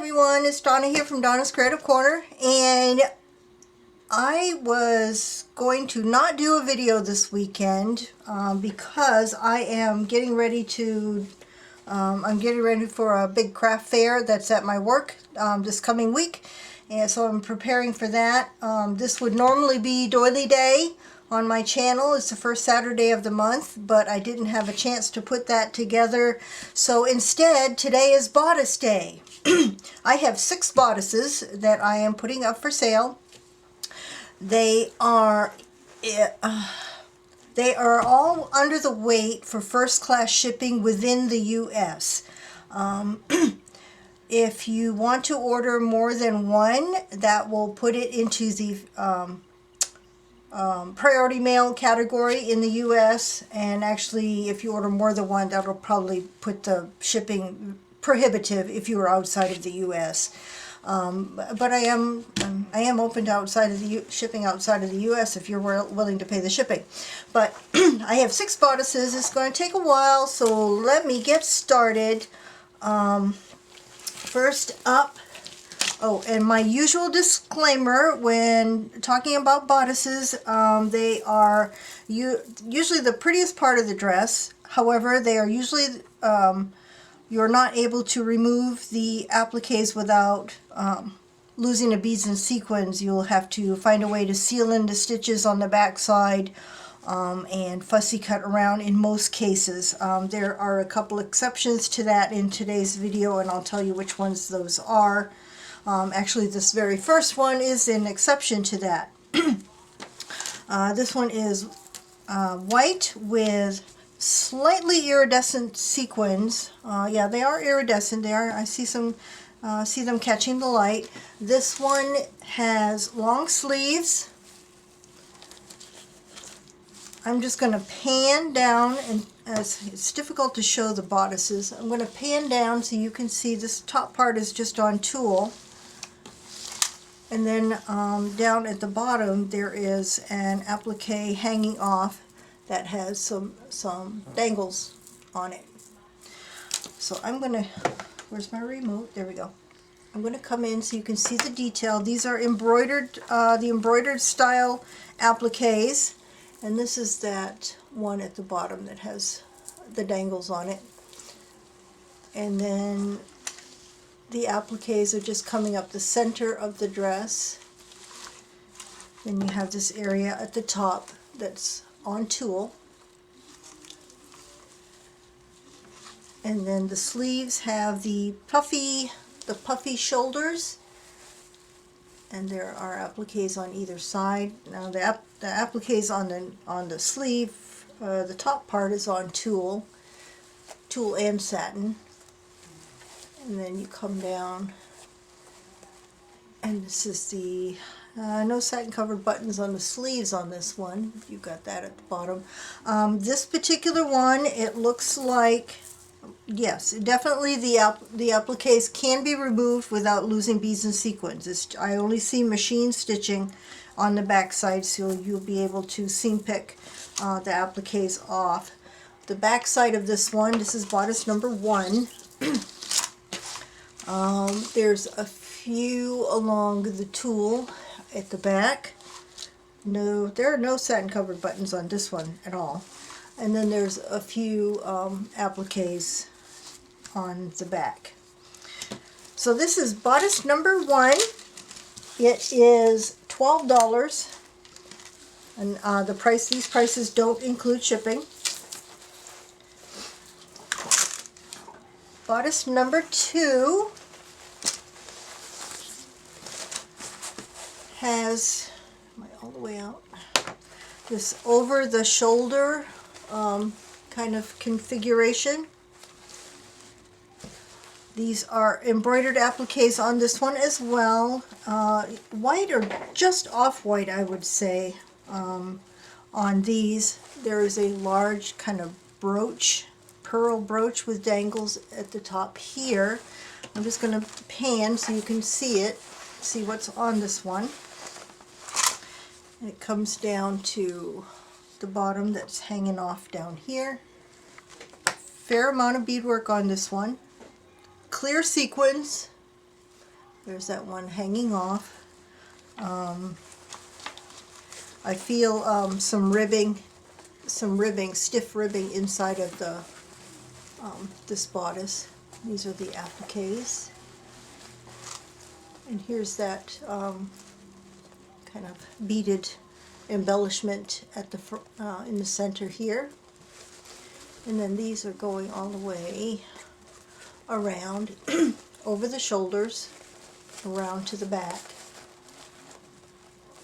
everyone, it's Donna here from Donna's Creative Corner, and I was going to not do a video this weekend because I am getting ready to for a big craft fair that's at my work this coming week, and so I'm preparing for that. This would normally be Doily Day on my channel. It's the first Saturday of the month, but I didn't have a chance to put that together, so instead today is Bodice Day. I have 6 bodices that I am putting up for sale. They are all under the weight for first class shipping within the US. If you want to order more than one, that will put it into the priority mail category in the US, and actually if you order more than one, that'll probably put the shipping prohibitive if you are outside of the US. But I am open to shipping outside of the US if you're willing to pay the shipping. But I have 6 bodices. It's going to take a while, so let me get started. First up, oh, and my usual disclaimer when talking about bodices, they are usually the prettiest part of the dress. However, they are usually you're not able to remove the appliques without losing the beads and sequins. You'll have to find a way to seal in the stitches on the back side and fussy cut around in most cases. There are a couple exceptions to that in today's video, and I'll tell you which ones those are. Actually, this very first one is an exception to that. This one is white with slightly iridescent sequins. Yeah, they are iridescent. They are. I see them catching the light. This one has long sleeves. I'm just going to pan down, and as it's difficult to show the bodices, I'm going to pan down so you can see this top part is just on tulle. And then down at the bottom there is an applique hanging off that has some dangles on it. So I'm going to, where's my remote? There we go. I'm going to come in so you can see the detail. These are embroidered, the embroidered style appliques, and this is that one at the bottom that has the dangles on it. And then the appliques are just coming up the center of the dress. Then you have this area at the top that's on tulle, and then the sleeves have the puffy shoulders, and there are appliques on either side. Now the appliques on the sleeve, the top part is on tulle and satin, and then you come down, and this is the no satin covered buttons on the sleeves on this one. You've got that at the bottom. This particular one, it looks like, yes, definitely the appliques can be removed without losing beads and sequins. I only see machine stitching on the back side, so you'll be able to seam pick the appliques off. The back side of this one, this is bodice number 1. There's a few along the tulle at the back. No, there are no satin covered buttons on this one at all. And then there's a few appliques on the back. So this is bodice number 1. It is $12, and these prices don't include shipping. Bodice number 2 has, am I all the way out? This over the shoulder kind of configuration. These are embroidered appliques on this one as well. White or just off-white, I would say, on these. There is a large kind of brooch, pearl brooch with dangles at the top here. I'm just going to pan so you can see it, see what's on this one. And it comes down to the bottom that's hanging off down here. Fair amount of beadwork on this one. Clear sequins There's that one hanging off. I feel some ribbing, stiff ribbing inside of the this bodice. These are the appliques. And here's that kind of beaded embellishment at the in the center here. And then these are going all the way around over the shoulders, around to the back.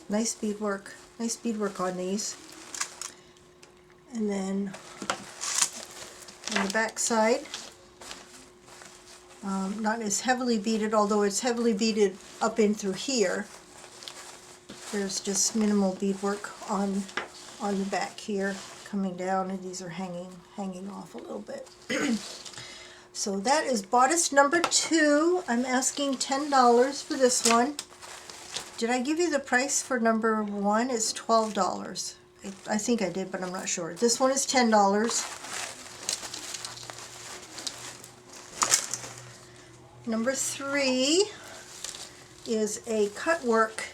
Nice beadwork on these. And then on the back side, not as heavily beaded, although it's heavily beaded up in through here. There's just minimal beadwork on the back here, coming down, and these are hanging off a little bit. So that is bodice number 2. I'm asking $10 for this one. Did I give you the price for number 1? It's $12. I think I did, but I'm not sure. This one is $10. Number 3 is a cut work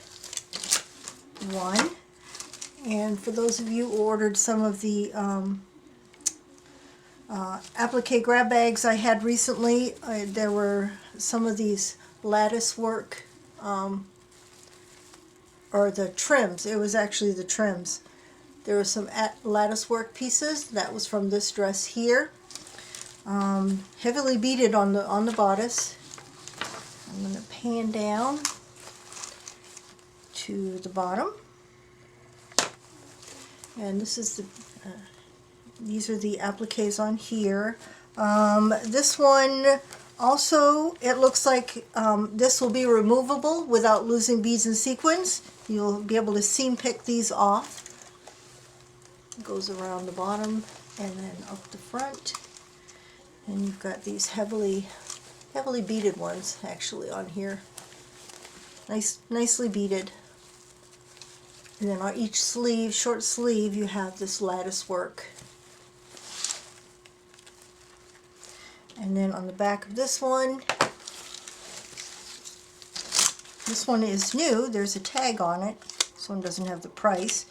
one. And for those of you who ordered some of the applique grab bags I had recently, there were some of these lattice work, or the trims. It was actually the trims. There were some lattice work pieces. That was from this dress here. Heavily beaded on the bodice. I'm going to pan down to the bottom. And this is the these are the appliques on here. This one also, it looks like this will be removable without losing beads and sequins. You'll be able to seam pick these off. It goes around the bottom and then up the front. And you've got these heavily beaded ones actually on here. Nicely beaded. And then on each sleeve, short sleeve, you have this lattice work. And then on the back of this one is new. There's a tag on it. This one doesn't have the price.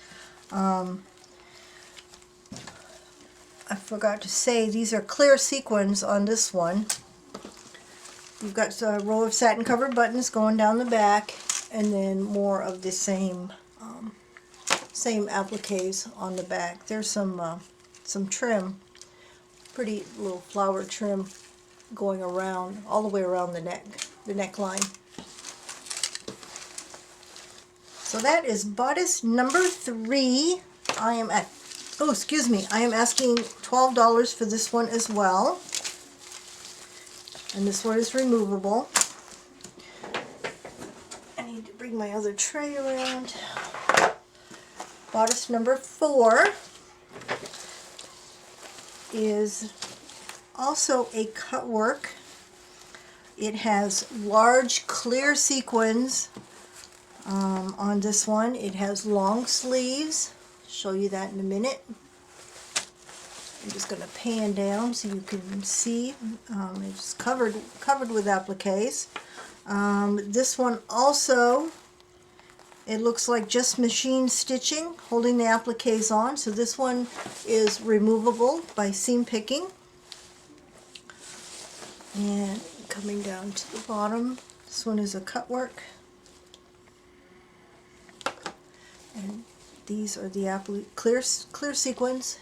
I forgot to say, these are clear sequins on this one. You've got a row of satin covered buttons going down the back, and then more of the same appliques on the back. There's some trim, pretty little flower trim going around, all the way around the neckline. So that is bodice number 3. I am asking $12 for this one as well. And this one is removable. I need to bring my other tray around. Bodice number 4 is also a cut work. It has large clear sequins on this one. It has long sleeves. Show you that in a minute. I'm just going to pan down so you can see. It's covered with appliques. This one also, it looks like just machine stitching, holding the appliques on. So this one is removable by seam picking. And coming down to the bottom, this one is a cut work. And these are the clear sequins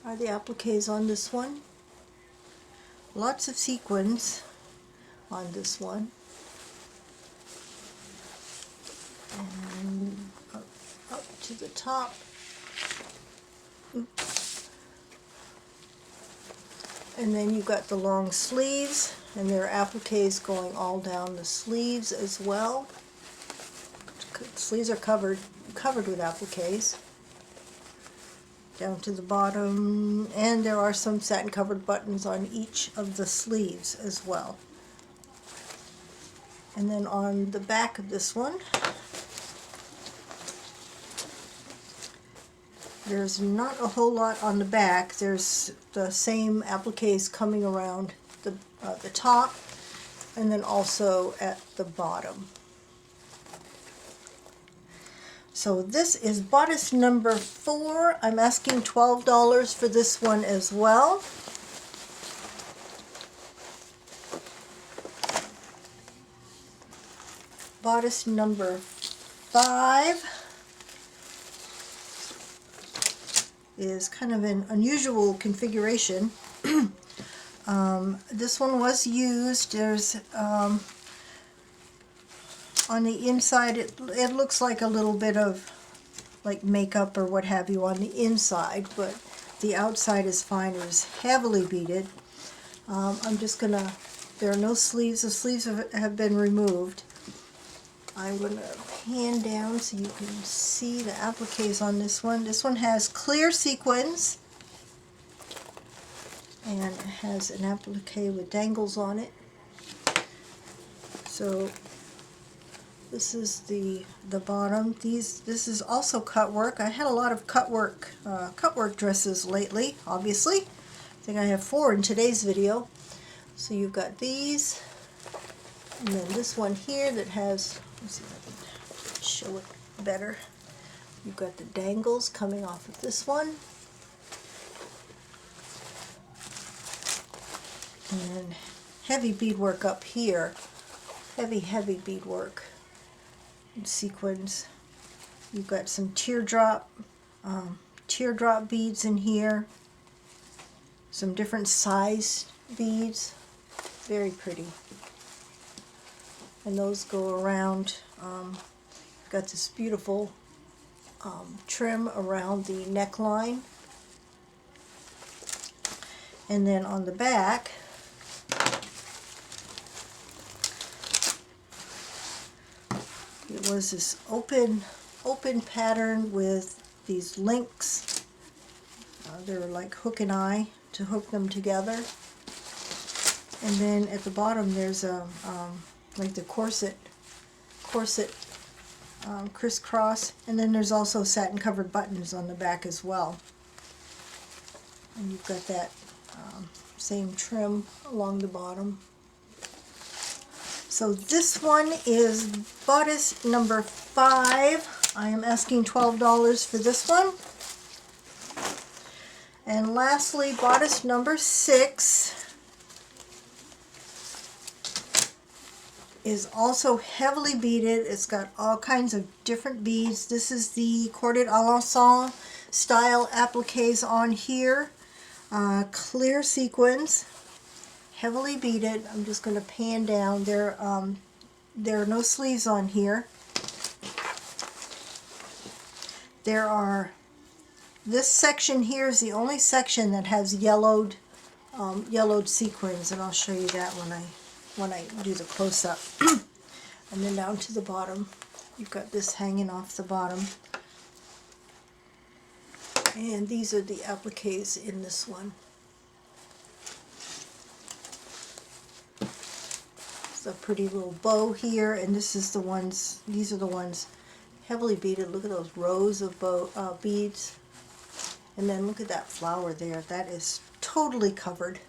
are the appliques on this one. Lots of sequins on this one. And up to the top. Oops. And then you've got the long sleeves, and there are appliques going all down the sleeves as well. The sleeves are covered with appliques down to the bottom, and there are some satin covered buttons on each of the sleeves as well. And then on the back of this one, there's not a whole lot on the back. There's the same appliques coming around the top, and then also at the bottom. So this is bodice number 4. I'm asking $12 for this one as well. Bodice number 5 is kind of an unusual configuration. This one was used. There's on the inside, it looks like a little bit of like makeup or what have you on the inside, but the outside is fine. It was heavily beaded. I'm just gonna, there are no sleeves. The sleeves have been removed. I'm gonna pan down so you can see the appliques on this one. This one has clear sequins, and it has an applique with dangles on it. So this is the bottom. This is also cut work. I had a lot of cut work dresses lately, obviously. I think I have 4 in today's video. So you've got these, and then this one here that has, let's see if I can show it better. You've got the dangles coming off of this one. And heavy beadwork up here. Heavy beadwork. Sequins. You've got some teardrop beads in here, some different size beads, very pretty, and those go around. Got this beautiful trim around the neckline, and then on the back it was this open pattern with these links. They're like hook and eye to hook them together. And then at the bottom there's a like the corset crisscross, and then there's also satin covered buttons on the back as well. And you've got that same trim along the bottom. So this one is bodice number 5. I am asking $12 for this one. And lastly, bodice number 6 is also heavily beaded. It's got all kinds of different beads. This is the corded Alençon style appliques on here. Clear sequins. Heavily beaded. I'm just going to pan down. There are no sleeves on here. This section here is the only section that has yellowed sequins, and I'll show you that when I do the close-up. And then down to the bottom, you've got this hanging off the bottom. And these are the appliques in this one. A pretty little bow here, and this is the ones, these are the ones heavily beaded. Look at those rows of beads, and then look at that flower there. That is totally covered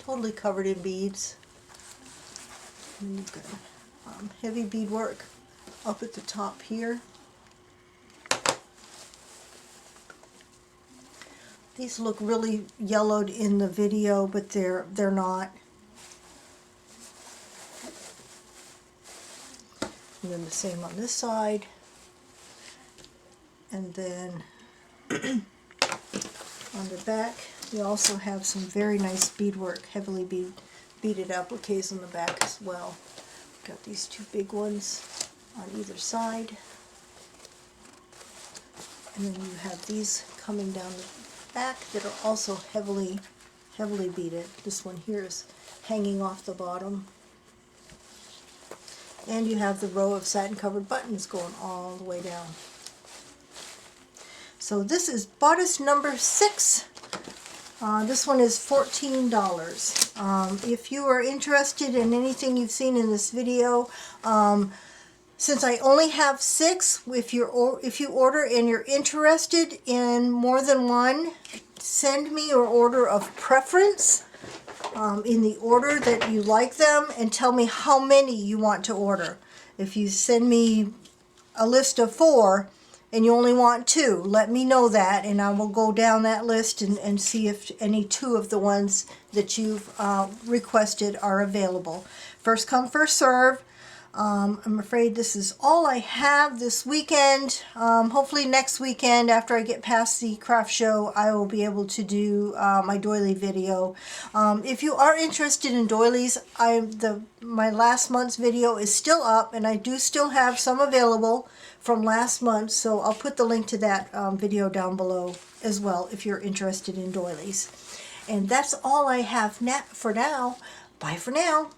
in beads. And you've got heavy beadwork up at the top here. These look really yellowed in the video, but they're not. And then the same on this side. And then on the back, we also have some very nice beadwork, heavily beaded appliques on the back as well. Got these 2 big ones on either side. And then you have these coming down the back that are also heavily beaded. This one here is hanging off the bottom. And you have the row of satin covered buttons going all the way down. So this is bodice number 6. This one is $14. If you are interested in anything you've seen in this video, since I only have 6, if you order and you're interested in more than one, send me your order of preference, in the order that you like them, and tell me how many you want to order. If you send me a list of 4 and you only want 2, let me know that, and I will go down that list and see if any 2 of the ones that you've requested are available. First come, first serve. I'm afraid this is all I have this weekend. Hopefully next weekend, after I get past the craft show, I will be able to do my doily video. If you are interested in doilies, my last month's video is still up, and I do still have some available from last month, so I'll put the link to that video down below as well if you're interested in doilies. And that's all I have for now. Bye for now.